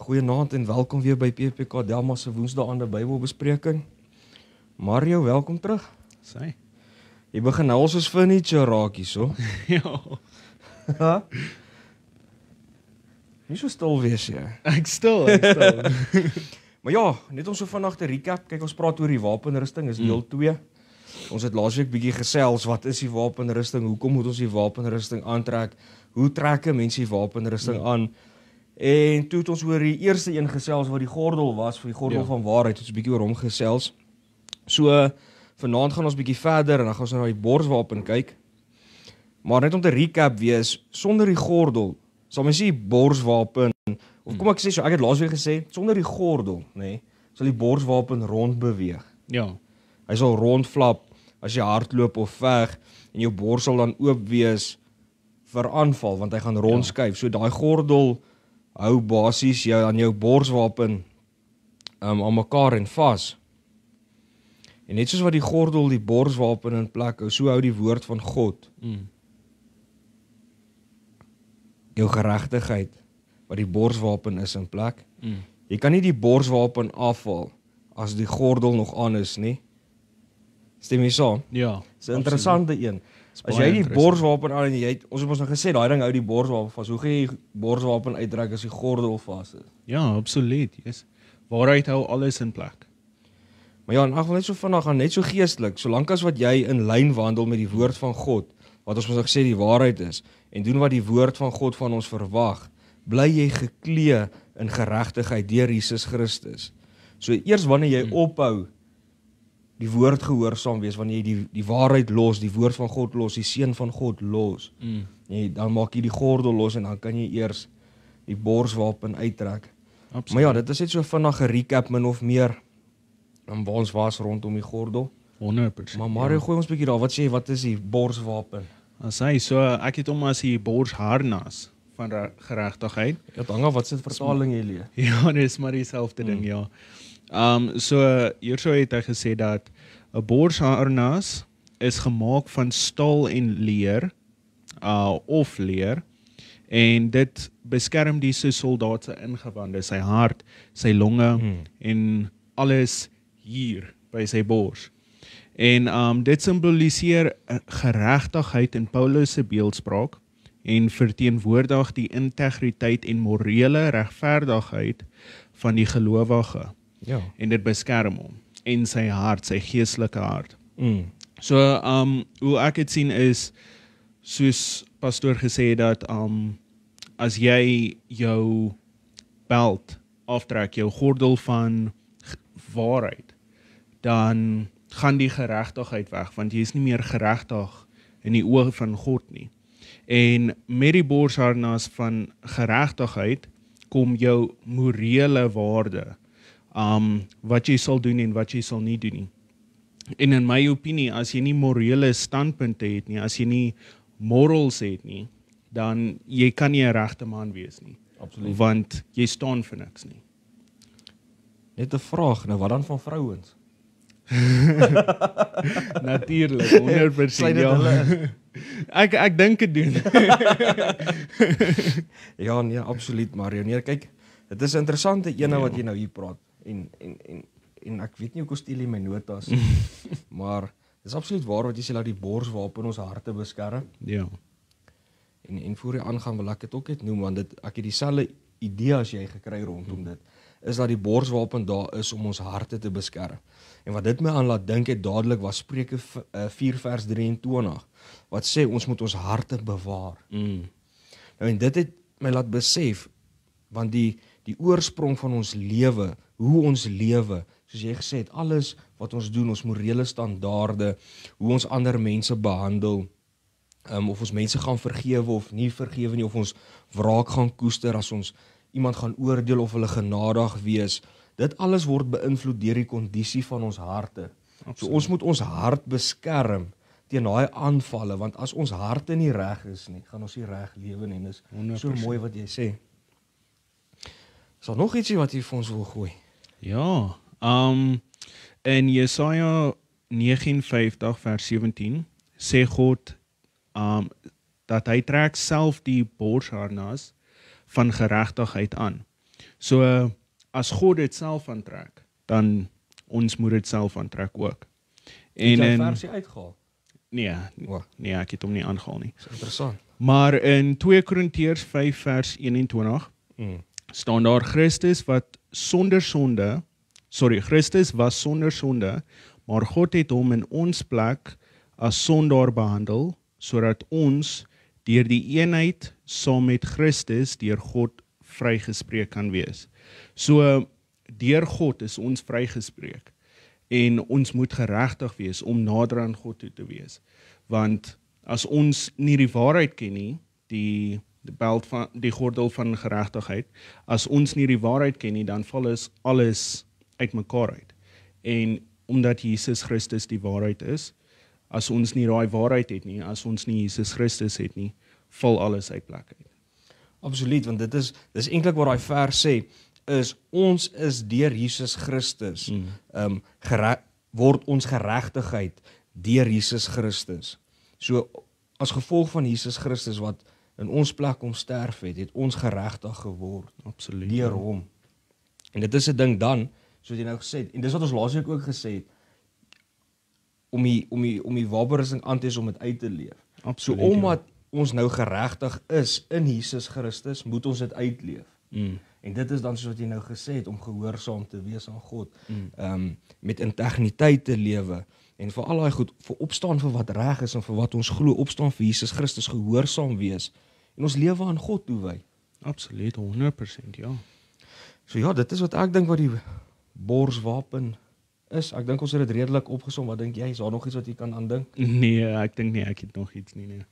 Goeienaand en welkom weer by PPK Delma se Woensdaande Bybelbespreking. Mario, welkom terug. Sy. Jy begin nou al soos furniture raak hierso. Ja. Nie so stil wees jy. Ek stil. Maar ja, net om so vinnig te recap, kyk ons praat oor die wapenrusting, is deel 2. Ons het laasweek bietjie gesels, wat is die wapenrusting, hoekom moet ons die wapenrusting aantrek, hoe trek 'n mens die wapenrusting aan, en toe het ons oor die eerste een gesels wat die gordel was, vir die gordel van waarheid, ons 'n bietjie oor hom gesels. So, vanaand gaan ons bietjie verder, en dan gaan ons na die borswapen kyk. Maar net om te recap wees, sonder die gordel, sal mens nie die borswapen, of kom ek sê so, ek het laasweek gesê, sonder die gordel, sal die borswapen rond beweeg. Ja. Hy sal rondflap as jy hardloop of veg, en jou bors sal dan oop wees vir aanval, want hy gaan rondskuif. So daai gordel hou basies jou aan jou borswapen aan mekaar en vas. En net soos wat die gordel die borswapen in plek hou, so hou die woord van God jou geregtigheid, wat die borswapen is in plek. Jy kan nie die borswapen afhaal as die gordel nog aan is nie. Stem jy saam? Ja. Dis 'n interessante een. As jy die borswapen aan en jy het, ons het ons nou gesê, daai ding hou die borswapen vas. Hoe gaan jy die borswapen uittrek as die gordel vas is? Ja, absoluut. Yes. Waaruit hou alles in plek. Maar ja, in elk geval net so vinnig gaan, net so geestelik, solank as wat jy in lyn wandel met die woord van God, wat ons nou gesê die waarheid is, en doen wat die woord van God van ons verwag, bly jy geklee in geregtigheid deur Jesus Christus. So eers wanneer jy ophou die woord gehoorsaam wees, wanneer jy die waarheid los, die woord van God los, die seun van God los, dan maak jy die gordel los en dan kan jy eers die borswapen uittrek. Absoluut. Maar ja, dit is net so vinnig 'n recap min of meer waar ons was rondom die gordel. 100%. Maar Mario, gooi ons 'n bietjie daar, wat sê jy, wat is die borswapen? As hy, so ek het hom as die borsharnas van geregtigheid. Dit hang af wat se vertaling jy lees. Ja, dit is maar dieselfde ding, ja. So hierso het hy gesê dat 'n borsharnas is gemaak van staal en leer, of leer, en dit beskerm die soldaat se ingewande, sy hart, sy longe en alles hier by sy bors. En dit simboliseer geregtigheid in Paulus se beeldspraak en verteenwoordig die integriteit en morele regverdigheid van die gelowige. Ja. En dit beskerm hom en sy hart, sy geestelike hart. So hoe ek dit sien is, soos pastoor gesê dat as jy jou belt aftrek, jou gordel van waarheid, dan gaan die geregtigheid weg, want jy is nie meer geregtig in die oë van God nie. En met die borsharnas van geregtigheid kom jou morele waarde, wat jy sal doen en wat jy sal nie doen nie. En in my opinie, as jy nie morele standpunte het nie, as jy nie morals het nie, dan jy kan nie 'n regte man wees nie. Absoluut. Want jy staan vir niks nie. Net 'n vraag, nou wat dan van vrouens? Natuurlik, 100%. Ja. Ek dink dit doen. Ja, nee, absoluut, Mario. Nee, kyk, dit is 'n interessante ene wat jy nou hier praat. En ek weet nie hoe ek steel in my notas, maar dit is absoluut waar wat jy sê, dat die borswapen ons harte beskerm. Ja. En voor jy aangaan wil ek dit ook net noem, want ek het dieselfde idee as jy gekry rondom dit, is dat die borswapen daar is om ons harte te beskerm. En wat dit my aan laat dink het dadelik was Spreuke 4 vers 23, wat sê ons moet ons harte bewaar. Nou en dit het my laat besef, want die oorsprong van ons lewe, hoe ons lewe, soos jy gesê het, alles wat ons doen, ons morele standaarde, hoe ons ander mense behandel, of ons mense gaan vergewe of nie vergewe nie, of ons wraak gaan koester, as ons iemand gaan oordeel of hulle genadig wees, dit alles word beïnvloed deur die kondisie van ons harte. Absoluut. So ons moet ons hart beskerm teen daai aanvalle, want as ons harte nie reg is nie, gaan ons nie reg lewe nie. Dis 100%. So mooi wat jy sê. Is daar nog ietsie wat jy vir ons wil gooi? Ja, in Jesaja 59 vers 17 sê God dat hy trek self die borsharnas van geregtigheid aan. So as God dit self aantrek, dan ons moet dit self aantrek ook. Het jy versie uitgehaal? Nee, ek het hom nie aangehaal nie. Dis interessant. Maar in 2 Korintiërs 5 vers 21 staan daar Christus was sonder sonde, maar God het hom in ons plek as sondaar behandel, sodat ons deur die eenheid saam met Christus deur God vrygespreek kan wees. So deur God is ons vrygespreek en ons moet geregtig wees om nader aan God toe te wees. Want as ons nie die waarheid ken nie, die gordel van geregtigheid, as ons nie die waarheid ken nie, dan val alles uitmekaar uit. En omdat Jesus Christus die waarheid is, as ons nie daai waarheid het nie, as ons nie Jesus Christus het nie, val alles uit plek uit. Absoluut, want dis eintlik wat daai vers sê, is ons is deur Jesus Christus, word ons geregtigheid deur Jesus Christus. So, as gevolg van Jesus Christus wat in ons plek om sterf het ons geregtig geword. Absoluut. Deur hom. En dit is 'n ding dan, soos jy nou gesê het, en dis wat ons laasweek ook gesê het, om die wapenrusting aan te hê om dit uit te leef. Absoluut, so omdat ons nou geregtig is in Jesus Christus, moet ons dit uitleef. En dit is dan soos wat jy nou gesê het, om gehoorsaam te wees aan God, met integriteit te lewe, en vir al daai goed, vir opstaan vir wat reg is, en vir wat ons glo, opstaan vir Jesus Christus, gehoorsaam wees, en ons lewe aan God toewy. Absoluut, 100%, ja. So ja, dit is wat ek dink wat die borswapen is. Ek dink ons het dit redelik opgesom. Wat dink jy? Is daar nog iets wat jy kan aandink? Nee, ek dink nie, ek het nog iets nie, nee.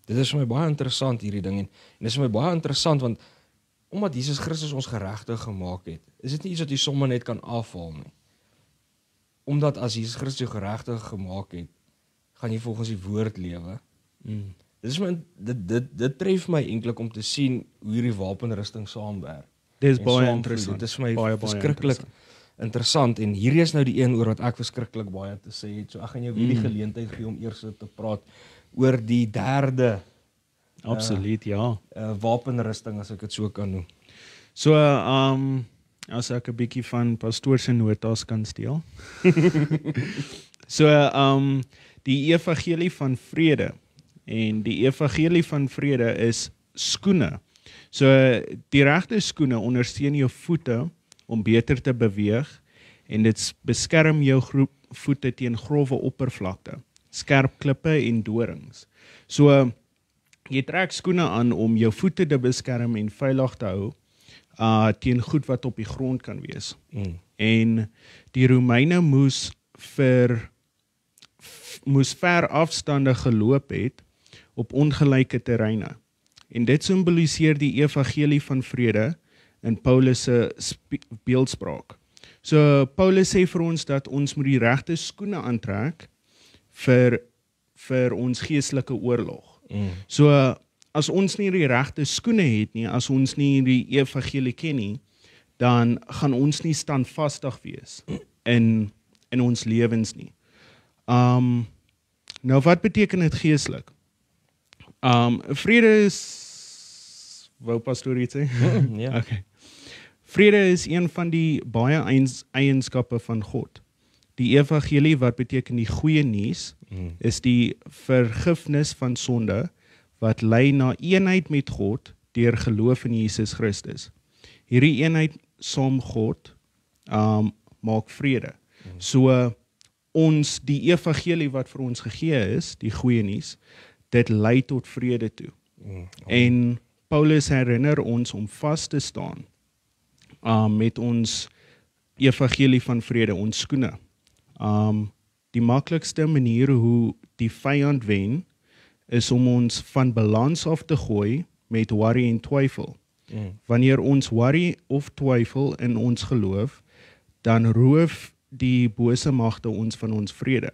Dit is vir my baie interessant hierdie ding, en dit is vir my baie interessant, want omdat Jesus Christus ons geregtig gemaak het, is dit nie iets wat jy sommer net kan afhaal nie. Omdat as Jesus Christus jou geregtig gemaak het, gaan jy volgens die woord lewe. Dit tref my eintlik om te sien hoe hierdie wapenrusting saamwerk. Dit is baie interessant. Dit is vir my verskriklik interessant, en hierdie is nou die een oor wat ek verskriklik baie te sê het. So ek gaan jou weer die geleentheid gee om eers te praat oor die derde absoluut, ja. Wapenrusting, as ek dit so kan noem. So, as ek 'n bietjie van pastoor se notas kan steel. So, die evangelie van vrede, en die evangelie van vrede is skoene. So, die regte skoene ondersteun jou voete om beter te beweeg, en dit beskerm jou voete teen grove oppervlakte, skerp klippe en dorings. So, jy trek skoene aan om jou voete te beskerm en veilig te hou teen goed wat op die grond kan wees. En die Romeine moes ver afstande geloop het op ongelyke terreine. En dit simboliseer die evangelie van vrede in Paulus se beeldspraak. So Paulus sê vir ons dat ons moet die regte skoene aantrek vir ons geestelike oorlog. So as ons nie die regte skoene het nie, as ons nie die evangelie ken nie, dan gaan ons nie standvastig wees in ons lewens nie. Nou wat beteken dit geestelik? Vrede is, wou pastoor iets sê? Ja. Okay. Vrede is een van die baie eienskappe van God. Die evangelie, wat beteken die goeie nuus, is die vergifnis van sonde, wat lei na eenheid met God deur geloof in Jesus Christus. Hierdie eenheid saam God maak vrede. So die evangelie wat vir ons gegee is, die goeie nuus, dit lei tot vrede toe. En Paulus herinner ons om vas te staan met ons evangelie van vrede, ons skoene. Die maklikste manier hoe die vyand wen, is om ons van balans af te gooi met worry en twyfel. Wanneer ons worry of twyfel in ons geloof, dan roof die bose magte ons van ons vrede.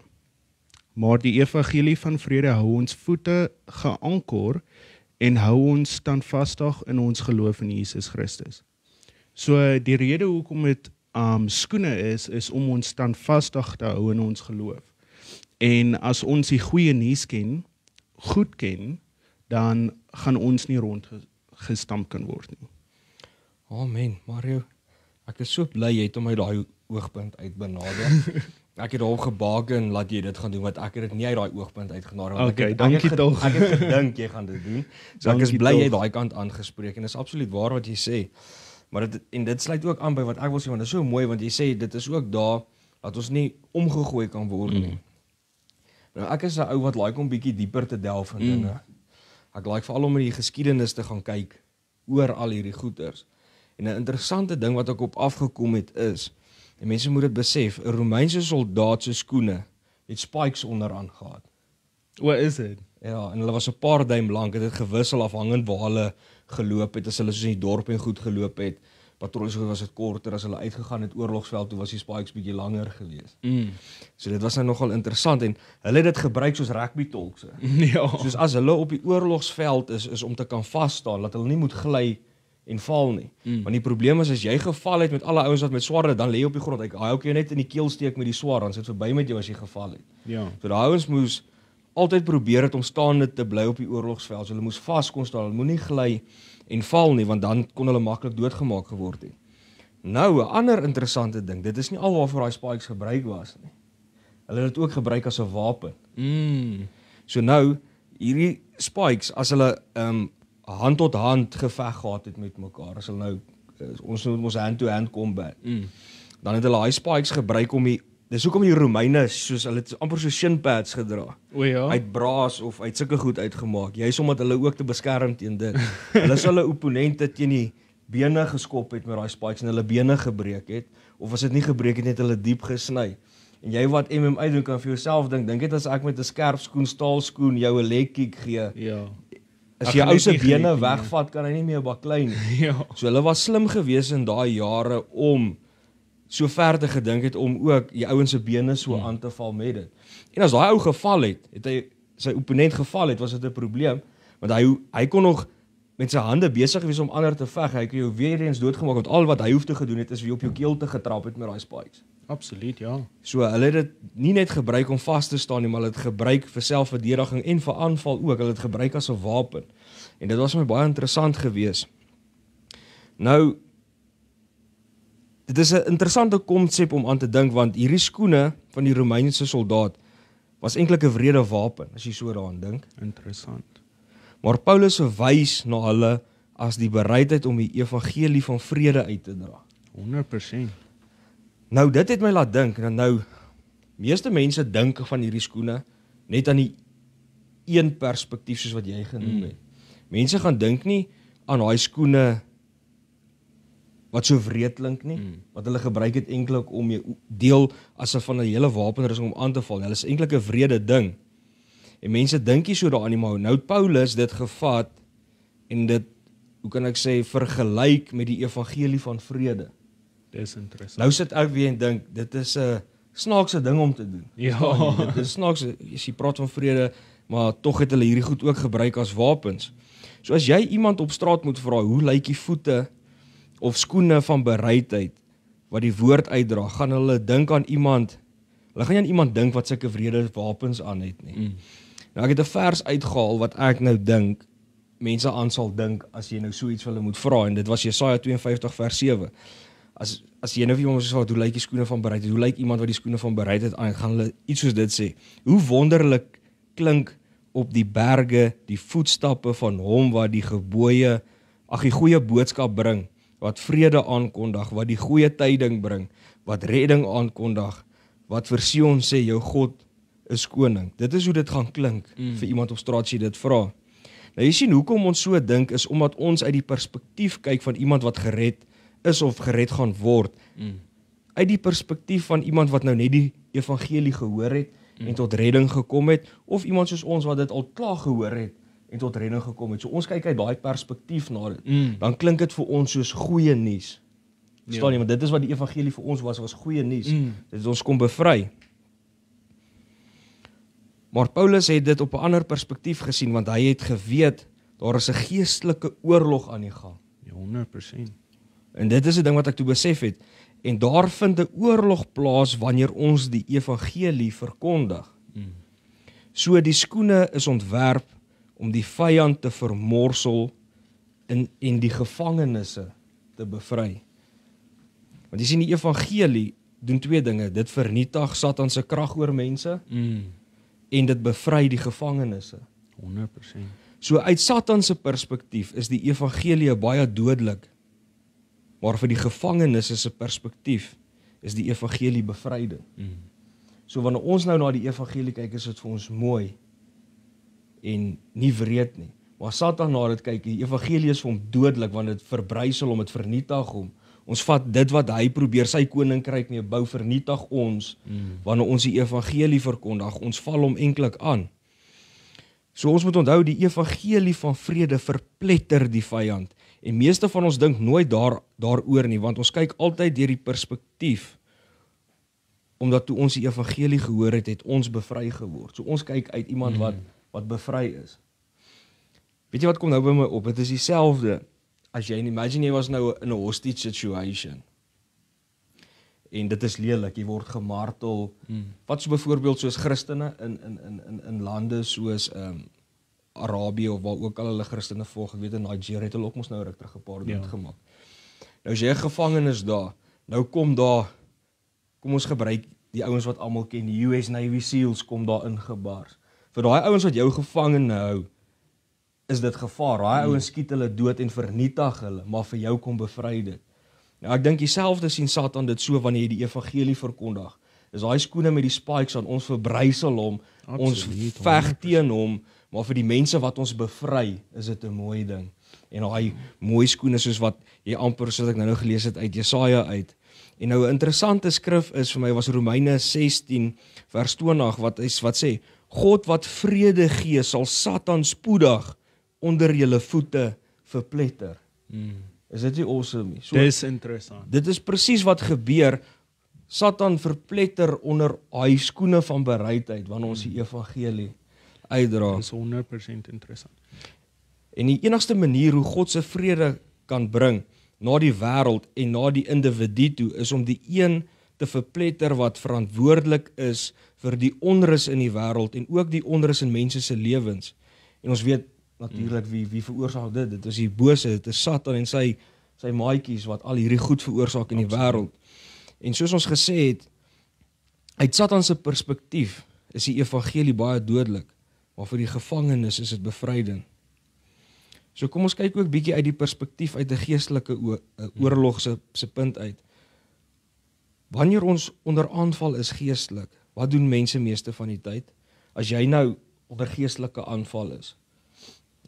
Maar die evangelie van vrede hou ons voete geanker en hou ons standvastig in ons geloof in Jesus Christus. So die rede hoekom dit skoene is om ons standvastig te hou in ons geloof. En as ons die goeie nuus goed ken, dan gaan ons nie rondgestamp kan word nie. Amen, Mario. Ek is so bly jy het hom uit daai oogpunt uit benader. Ek het daarop gebaken laat jy dit gaan doen, want ek het dit nie uit daai oogpunt uit genader. Okay, dankie tog. Ek het gedink jy gaan dit doen. So ek is Dankie bly jy tog. daai kant aangespreek en dit is absoluut waar wat jy sê. Maar dit sluit ook aan by wat ek wil sê, want dit is so mooi want jy sê dit is ook daar dat ons nie omgegooi kan word nie. Nou ek is 'n ou wat like om bietjie dieper te delf in dinge. Ek like veral om in die geskiedenis te gaan kyk oor al hierdie goeters. En 'n interessante ding wat ek op afgekom het is, en mense moet dit besef, 'n Romeinse soldaat se skoene het spikes onderaan gehad. What is it? Ja, en hulle was 'n paar duim lank, het dit gewissel afhangend waar hulle geloop het, as hulle soos in die dorp en goed geloop het. Patrollies was dit korter, as hulle uitgegaan het oorlogsveld toe was die spikes bietjie langer geweest. So dit was nou nogal interessant en hulle het dit gebruik soos rugby tolkse. Ja. Soos as hulle op die oorlogsveld is om te kan vas staan, dat hulle nie moet gly en val nie. Want die probleem is as jy geval het met alle ouens wat met swaarde, dan lê jy op die grond. Hy ook jy net in die keel steek met die swaard, dan sit verby met jou as jy geval het. Ja. So daai ouens moes altyd probeer het om staande te bly op die oorlogsveld. So hulle moes vas kon staan, hulle moenie gly en val nie, want dan kon hulle maklik doodgemaak geword het. Nou 'n ander interessante ding, dit is nie al waarvoor daai spikes gebruik was nie. Hulle het dit ook gebruik as 'n wapen. So nou hierdie spikes as hulle hand tot hand geveg gehad het met mekaar, as hulle nou ons noem ons hand-to-hand combat. Dan het hulle daai spikes gebruik om dis hoekom die Romeine soos hulle het amper so shin pads gedra. O ja. Uit braas of uit sulke goed uitgemaak. Juist omdat hulle ook te beskerm teen dit. Hulle sal hulle opponente teen die bene geskop het met daai spikes en hulle bene gebreek het, of as dit nie gebreek het net hulle diep gesny. En jy wat MMA doen kan vir jouself dink dit as ek met 'n skerp skoen, staalskoen jou 'n leg kick gee. Ja. As Ek jy gaan ou net se nie bene geniet nie, wegvat, kan hy nie meer baklei nie. Ja. So hulle was slim geweest in daai jare om so ver te gedink het om ook die ouens se bene so aan te val met dit. En as daai ou geval het hy sy opponent geval het, was dit 'n probleem, want hy kon nog met sy hande besig gewees om ander te veg. Hy kon jou weer eens doodgemaak, want al wat hy hoef te gedoen het is wie op jou keel te getrap het met daai spikes. Absoluut, ja. So hulle het dit nie net gebruik om vas te staan nie, maar hulle het gebruik vir selfverdediging en vir aanval ook. Hulle het gebruik as 'n wapen. En dit was my baie interessant geweest. Nou dit is 'n interessante konsep om aan te dink, want hierdie skoene van die Romeinse soldaat was eintlik 'n wrede wapen as jy so daaraan dink. Interessant. Maar Paulus verwys na hulle as die bereidheid om die evangelie van vrede uit te dra. 100%. Nou dit het my laat dink, nou meeste mense dink van hierdie skoene net aan die een perspektief soos wat jy genoem het. Mense gaan dink nie aan daai skoene wat so wreed klink nie, wat hulle gebruik het eintlik om jou deel as 'n van 'n hele wapenrusting om aan te val. Hulle is eintlik 'n wrede ding. En mense dink nie so daaraan nie, maar nou het Paulus dit gevat en dit, hoe kan ek sê, vergelyk met die evangelie van vrede. Dis interessant. Nou sit ek weer en dink, dit is 'n snaakse ding om te doen. Ja. Verstaan jy? Dit is snaaks, as jy praat van vrede, maar tog het hulle hierdie goed ook gebruik as wapens. So as jy iemand op straat moet vra, hoe lyk die voete of skoene van bereidheid wat die woord uitdra, gaan hulle dink aan iemand, hulle gaan nie aan iemand dink wat sulke wrede wapens aan het nie. Nou ek het 'n vers uitgehaal wat ek nou dink mense aan sal dink as jy nou so iets vir hulle moet vra, en dit was Jesaja 52 vers 7. As jy nou vir iemand sê, hoe lyk die skoene van bereidheid? Hoe lyk iemand wat die skoene van bereidheid aan het, gaan hulle iets soos dit sê. Hoe wonderlik klink op die berge die voetstappe van hom wat die goeie boodskap bring, wat vrede aankondig, wat die goeie tyding bring, wat redding aankondig, wat vir Sion sê, jou God is koning. Dit is hoe dit gaan klink vir iemand op straat as jy dit vra. Nou jy sien, hoekom ons so dink, is omdat ons uit die perspektief kyk van iemand wat gered is of gered gaan word. Uit die perspektief van iemand wat nou net die evangelie gehoor het en tot redding gekom het, of iemand soos ons wat dit al klaar gehoor het en tot redding gekom het. So ons kyk uit daai perspektief na dit. Dan klink dit vir ons soos goeie nuus. Verstaan jy, want dit is wat die evangelie vir ons was goeie nuus. Dit het ons kom bevry. Maar Paulus het dit op 'n ander perspektief gesien, want hy het geweet daar is 'n geestelike oorlog aan die gang. 100%. En dit is 'n ding wat ek toe besef het. En daar vind 'n oorlog plaas wanneer ons die evangelie verkondig. So die skoene is ontwerp om die vyand te vermorsel en die gevangenisse te bevry. Want jy sien die evangelie doen twee dinge, dit vernietig Satan se krag oor mense en dit bevry die gevangenisse. 100%. So uit Satan se perspektief is die evangelie baie dodelik, maar vir die gevangenisse se perspektief is die evangelie bevryding. So wanneer ons nou na die evangelie kyk, is dit vir ons mooi en nie wreed nie. Maar Satan na dit kyk, die evangelie is vir hom dodelik, want dit verbrysel hom, dit vernietig hom. Ons vat dit wat hy probeer sy koninkryk mee bou, vernietig ons, wanneer ons die evangelie verkondig, ons val hom enklik aan. So ons moet onthou, die evangelie van vrede verpletter die vyand, en meeste van ons dink nooit daaroor nie, want ons kyk altyd deur die perspektief, omdat toe ons die evangelie gehoor het ons bevry geword. So ons kyk uit iemand wat bevry is. Weet jy wat kom nou by my op? Het is dieselfde, as jy, imagine jy was nou in 'n hostage situation, en dit is lelik, jy word gemartel, wat so byvoorbeeld soos Christene in lande soos Arabië, of waar ook al hulle Christene volg, ek weet in Nigeria het hulle ook mos nou ruk terug 'n paar dood gemaak. Nou as jy 'n gevangenis daar, nou kom ons gebruik die ouens wat almal ken, die US Navy SEALs kom daar ingebars. Vir daai ouens wat jou gevangene hou, is dit gevaar. Daai ouens skiet hulle dood en vernietig hulle, maar vir jou kom bevry dit. Nou ek dink dieselfde sien Satan dit so wanneer jy die evangelie verkondig. Is daai skoene met die spikes aan, ons verbrysel hom, ons veg teen hom, maar vir die mense wat ons bevry, is dit 'n mooi ding. En daai mooi skoene soos wat jy amper soos ek nou gelees het uit Jesaja uit. En nou 'n interessante skrif is vir my was Romeine 16 vers 20 wat sê, God wat vrede gee sal Satan spoedig onder julle voete verpletter. Is dit nie awesome nie? So, dit is interessant. Dit is presies wat gebeur. Satan verpletter onder hy skoene van bereidheid wanneer ons die evangelie uitdra. Dit is 100% interessant. En die enigste manier hoe God se vrede kan bring na die wêreld en na die individu toe is om die een te verpletter wat verantwoordelik is vir die onrus in die wêreld en ook die onrus in mense se lewens. En ons weet natuurlik wie veroorsaak dit. Dit is die bose, dit is Satan en sy maatjies wat al hierdie goed veroorsaak in die wêreld. En soos ons gesê het, uit Satan se perspektief is die evangelie baie dodelik, maar vir die gevangenes is dit bevryding. So kom ons kyk ook bietjie uit die perspektief uit 'n geestelike oorlog se punt uit. Wanneer ons onder aanval is geestelik, wat doen mense meeste van die tyd? As jy nou onder geestelike aanval is,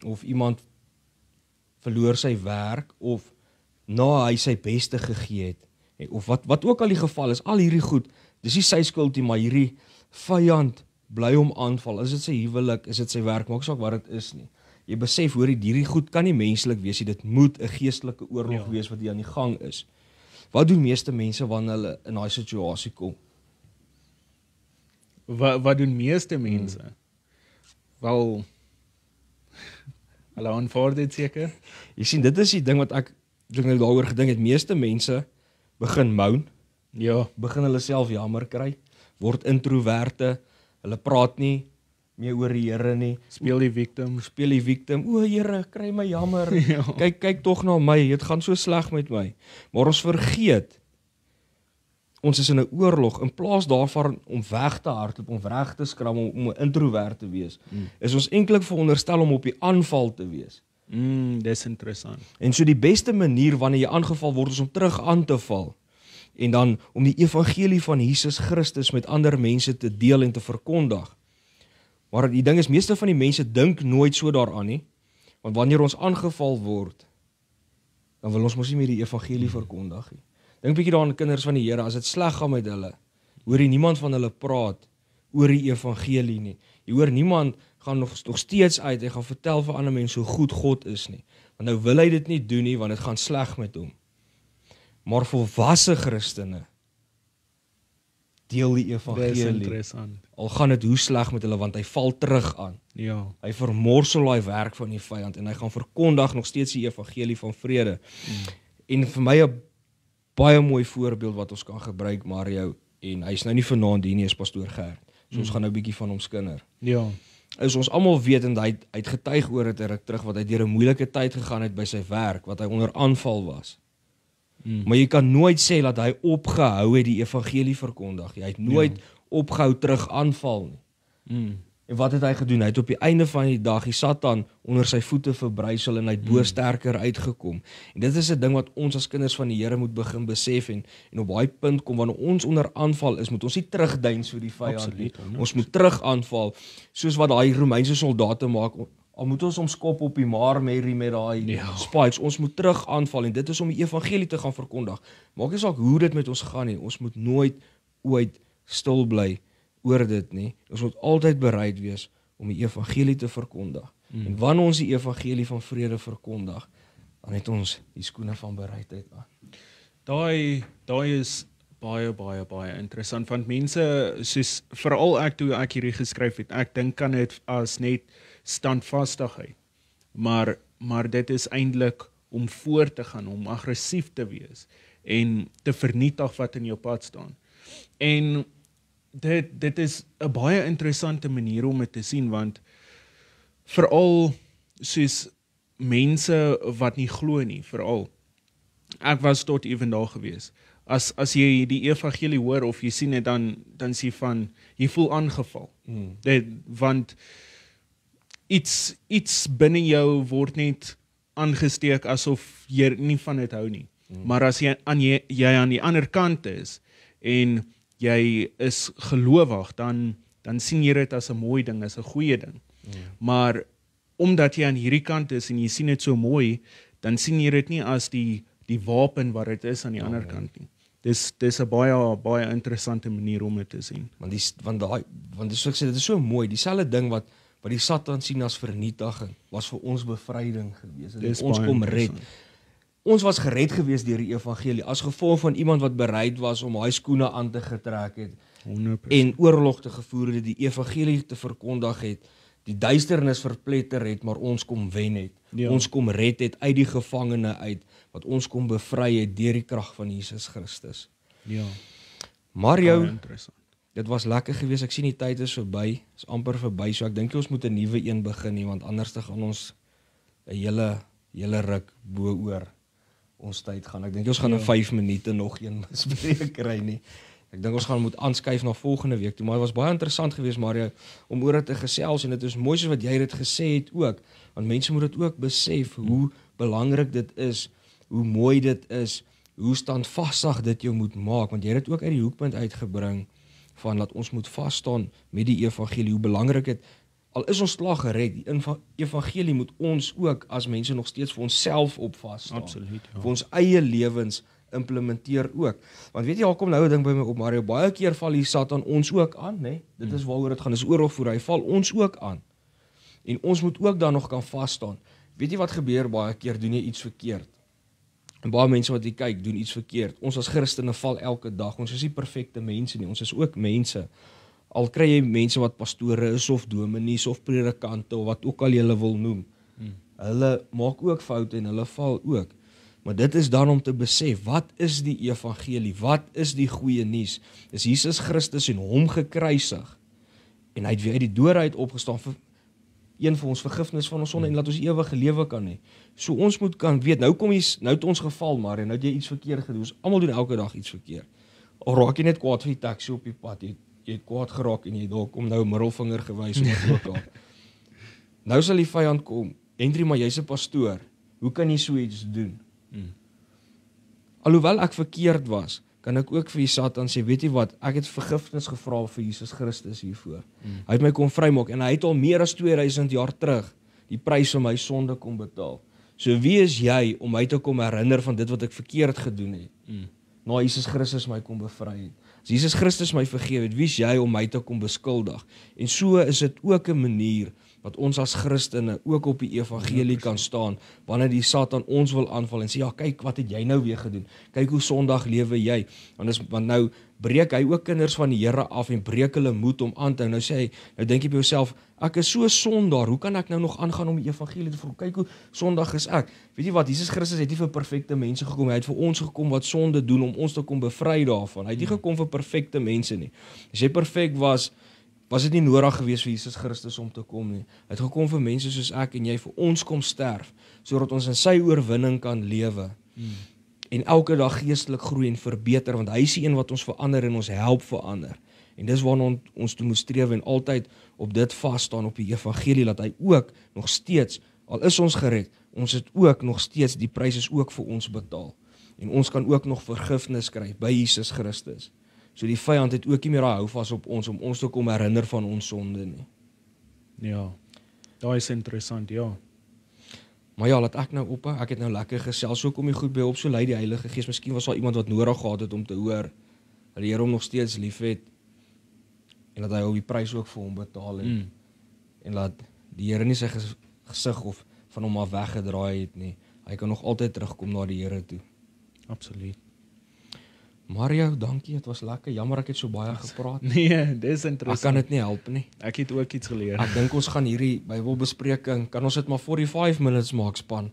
of iemand verloor sy werk, of na hy sy beste gegee het, of wat ook al die geval is, al hierdie goed, dis nie sy skuld nie, maar hierdie vyand bly hom aanval, is dit sy huwelik, is dit sy werk, maak saak wat dit is nie. Jy besef, hoor, hierdie goed kan nie menslik wees, dit moet 'n geestelike oorlog wees wat hier aan die gang is. Wat doen meeste mense wanneer hulle in daai situasie kom? Wat doen meeste mense? Wel, hulle aanvaar dit seker? Jy sien, dit is die ding wat ek nou daaroor gedink het, meeste mense begin moan, begin hulle self jammer kry, word introverte, hulle praat nie meer oor die Here nie. Speel die victim. O Here, kry my jammer. Kyk tog na my, dit gaan so sleg met my. Maar ons vergeet, ons is in 'n oorlog, in plaas daarvan om weg te hardloop, om weg te skram, om 'n introvert te wees, is ons eintlik veronderstel om op die aanval te wees. Dis interessant. En so die beste manier wanneer jy aangeval word, is om terug aan te val. En dan om die evangelie van Jesus Christus met ander mense te deel en te verkondig. Maar die ding is, meeste van die mense dink nooit so daaraan nie, want wanneer ons aangeval word, dan wil ons mos nie meer die evangelie verkondig nie. Dink bietjie daaraan kinders van die Here, as dit sleg gaan met hulle, hoor jy niemand van hulle praat oor die evangelie nie. Jy hoor niemand gaan nog steeds uit en gaan vertel vir ander mense hoe goed God is nie. Want nou wil hy dit nie doen nie, want dit gaan sleg met hom. Maar volwasse Christene deel die evangelie. Al gaan dit hoe sleg met hulle, want hy val terug aan. Ja. Hy vermorsel daai werk van die vyand en hy gaan verkondig nog steeds die evangelie van vrede. En vir my 'n baie mooi voorbeeld wat ons kan gebruik, Mario, en hy's nou nie vanaand hier nie, is pastoor Gert. So ons gaan nou 'n bietjie van hom skinder. Ja. Is ons almal weet en hy het getuig oor dit ruk terug wat hy deur 'n moeilike tyd gegaan het by sy werk, wat hy onder aanval was. Maar jy kan nooit sê dat hy opgehou het die evangelie verkondig. Hy het nooit opgehou terug aanval nie. En wat het hy gedoen? Hy het op die einde van die dag die Satan onder sy voete verbrysel en hy het bo sterker uitgekom. En dit is 'n ding wat ons as kinders van die Here moet begin besef en op daai punt kom wanneer ons onder aanval is, moet ons nie terugdeins vir die vyand nie. Ons moet terug aanval soos wat daai Romeinse soldate maak. Al moet ons skop op die Marmary met daai spikes, ons moet terug aanval en dit is om die evangelie te gaan verkondig. Maak nie saak hoe dit met ons gaan nie, ons moet nooit ooit stil bly oor dit nie. Ons moet altyd bereid wees om die evangelie te verkondig. En wanneer ons die evangelie van vrede verkondig, dan het ons die skoene van bereidheid aan. Daai is baie interessant, want mense, soos veral ek toe ek hierdie geskryf het, ek dink aan dit as net standvastigheid, maar dit is eintlik om voor te gaan, om aggressief te wees, en te vernietig wat in jou pad staan. En dit is 'n baie interessante manier om dit te sien, want veral soos mense wat nie glo nie, veral, ek was tot ewendag gewees, as jy die evangelie hoor, of jy sien dit, dan sê jy van, jy voel aangeval, want iets binne jou word net aangesteek, asof jy nie van dit hou nie, maar as jy aan die ander kant is, en jy is gelowig, dan sien jy dit as 'n mooi ding, as 'n goeie ding. Maar omdat jy aan hierdie kant is en jy sien dit so mooi, dan sien jy dit nie as die wapen wat dit is aan die ander kant nie. Dis 'n baie interessante manier om dit te sien. Want soos ek sê, dit is so mooi, dieselfde ding wat die Satan sien as vernietiging, was vir ons bevryding gewees. Dit ons kom red. Ons was gered gewees deur die evangelie, as gevolg van iemand wat bereid was om hy skoene aan te getrek het, 100%. En oorlog te gevoer het, die evangelie te verkondig het, die duisternis verpletter het, maar ons kom wen het. Ons kom red het uit die gevangene uit, wat ons kom bevry het deur die krag van Jesus Christus. Mario, dit was lekker gewees, ek sien die tyd is verby, is amper verby, so ek dink ons moet 'n nuwe een begin nie, want anders te gaan ons 'n hele ruk bo oor ons tyd gaan. Ek dink ons gaan in 5 minute nog een bespreek kry nie. Ek dink ons gaan moet aanskuif na volgende week toe, maar dit was baie interessant geweest, Mario, om oor dit te gesels, en dit is mooi soos wat jy dit gesê het ook, want mense moet dit ook besef, hoe belangrik dit is, hoe mooi dit is, hoe standvastig dit jou moet maak, want jy het dit ook uit die hoekpunt uitgebring, van dat ons moet vasstaan met die evangelie, hoe belangrik dit, al is ons klaar gered, die evangelie moet ons ook as mense nog steeds vir onsself op vasstaan. Absoluut, vir ons eie lewens implementeer ook. Want weet jy, al kom nou 'n ding by my op, Mario, baie keer val die Satan ons ook aan, né? Dit is waaroor dit gaan, dis oorlogvoer, hy val ons ook aan. En ons moet ook dan nog kan vasstaan. Weet jy wat gebeur baie keer, doen jy iets verkeerd? En baie mense wat jy kyk, doen iets verkeerd. Ons as Christene val elke dag, ons is nie perfekte mense nie, ons is ook mense. Al kry jy mense wat pastore is, of dominees, of predikante, of wat ook al jy wil noem. Hulle maak ook foute en hulle val ook. Maar dit is dan om te besef, wat is die evangelie? Wat is die goeie nuus? Dis Jesus Christus en hom gekruisig. En hy het weer uit die dode uit opgestaan vir een vir ons vergifnis van ons sonde en laat ons ewige lewe kan hê. So ons moet kan weet, nou het ons geval, maar nou het jy iets verkeerd gedoen. Ons almal doen elke dag iets verkeerd. Al raak jy net kwaad vir die taxi op die pad, jy het kwaad geraak en jy dalk kom nou 'n middelvinger gewys of ook al. Nou sal die vyand kom. Hendrie, maar jy's 'n pastoor. Hoe kan jy so iets doen? Alhoewel ek verkeerd was, kan ek ook vir die Satan sê, weet jy wat, ek het vergifnis gevra vir Jesus Christus hiervoor. Hy het my kom vrymaak en hy het al meer as 2000 jaar terug die prys vir my sonde kom betaal. So wie is jy om my te kom herinner van dit wat ek verkeerd gedoen het? Na Jesus Christus my kom bevry het. As Jesus Christus my vergewe het, wie is jy om my te kom beskuldig? En so is dit ook 'n manier wat ons as Christene ook op die evangelie kan staan, wanneer die Satan ons wil aanval en sê, ja, kyk, wat het jy nou weer gedoen? Kyk hoe sondig lewe jy. Want nou breek hy ook kinders van die Here af en breek hulle moed om aan te hou. Nou sê hy, nou dink jy by jouself, ek is so sondaar, hoe kan ek nou nog aangaan om die evangelie te volg? Kyk hoe sondig is ek. Weet jy wat, Jesus Christus het nie vir perfekte mense gekom, hy het vir ons gekom wat sonde doen, om ons te kom bevry daarvan. Hy het nie gekom vir perfekte mense nie. As jy perfek was dit nie nodig geweest vir Jesus Christus om te kom nie. Hy het gekom vir mense soos ek en jy, vir ons kom sterf, sodat ons in sy oorwinning kan lewe. en elke dag geestelik groei en verbeter, want hy is die een wat ons verander en ons help verander. En dis waarna ons toe moet streef en altyd op dit vas staan op die evangelie, dat hy ook nog steeds, al is ons gered, ons het ook nog steeds, die prys is ook vir ons betaal. En ons kan ook nog vergifnis kry by Jesus Christus. So die vyand het ook nie meer hou vas op ons, om ons te kom herinner van ons sonde nie. Ja, daai is interessant, ja. Maar ja, laat ek nou ophou, ek het nou lekker gesels, so kom jy goed by op, so lei die Heilige Gees, miskien was daar iemand wat nodig gehad het om te hoor, dat die Here hom nog steeds lief het, en dat hy ook die prys ook vir hom betaal het, en dat die Here nie sy gesig of van hom af weggedraai het nie, hy kan nog altyd terugkom na die Here toe. Absoluut. Mario, dankie, het was lekker, jammer ek het so baie gepraat. Nee, dis Ek interessant. kan dit nie help nie. Ek het ook iets geleer. Ek dink ons gaan hierdie Bybelbespreking, kan ons dit maar 45 minutes maak, span.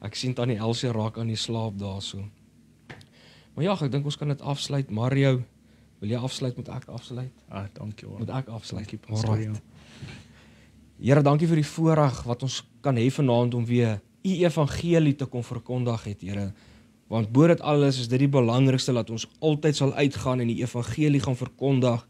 Ek sien tannie Elsie raak aan die slaap daarso. Maar ja, ek dink ons kan dit afsluit. Mario, wil jy afsluit, moet ek afsluit? Dankie hoor. Moet ek afsluit? Dankie, pastor. Alright. Here, dankie vir die voorreg wat ons kan hê vanaand om weer u evangelie te kon verkondig het, Here. Want bo dit alles is dit die belangrikste, dat ons altyd sal uitgaan en die evangelie gaan verkondig,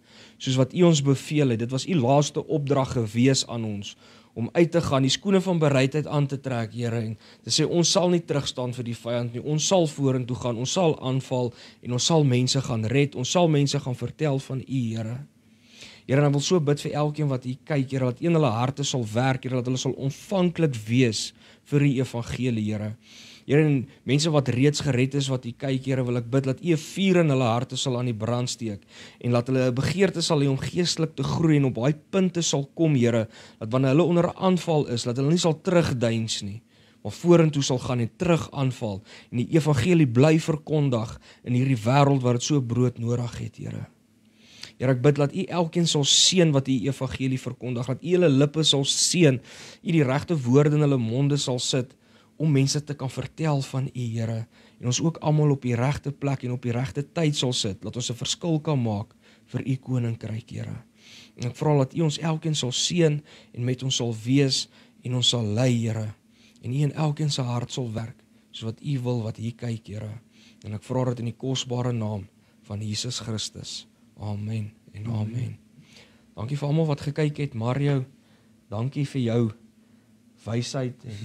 soos wat u ons beveel het. Dit was u laaste opdrag gewees aan ons, om uit te gaan, die skoene van bereidheid aan te trek, Here, en te sê, ons sal nie terugstaan vir die vyand nie, ons sal vorentoe gaan, ons sal aanval, en ons sal mense gaan red, ons sal mense gaan vertel van u, Here. Here, en ek wil so bid vir elkeen wat hier kyk, Here, dat in hulle harte sal werk, Here, dat hulle sal ontvanklik wees vir die evangelie, Here. Here, en mense wat reeds gered is, wat hier kyk, Here, wil ek bid, dat u 'n vuur in hulle harte sal aan die brand steek, en dat hulle 'n begeerte sal hê om geestelik te groei, en op daai punte sal kom, Here, dat wanneer hulle onder 'n aanval is, dat hulle nie sal terugdeins nie, maar vorentoe sal gaan en terug aanval, en die evangelie bly verkondig in hierdie wêreld waar dit so brood nodig het, Here. Here, ek bid dat u elkeen sal seën wat u evangelie verkondig, dat u hulle lippe sal seën, u die regte woorde in hulle monde sal sit, om mense te kan vertel van u, Here, en ons ook almal op die regte plek en op die regte tyd sal sit, dat ons 'n verskil kan maak vir u koninkryk, Here. En ek vra dat u ons elkeen sal seën en met ons sal wees en ons sal lei, Here, en u in elkeen se hart sal werk, soos wat u wil wat hier kyk, Here. En ek vra dit in die kosbare naam van Jesus Christus. Amen en amen. Dankie vir almal wat gekyk het, Mario. Dankie vir jou wysheid en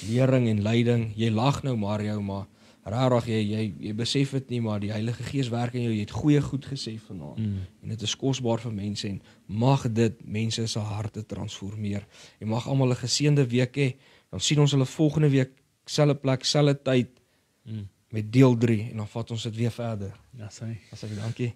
lering en leiding. Jy lag nou, Mario, maar rarig jy besef dit nie, maar die Heilige Gees werk in jou. Jy het goeie goed gesê vanaand. En dit is kosbaar vir mense en mag dit mense se harte transformeer. En mag almal 'n geseënde week hê. Dan sien ons hulle volgende week, selfde plek, selfde tyd met deel 3 en dan vat ons dit weer verder. Ja, sê. Dankie.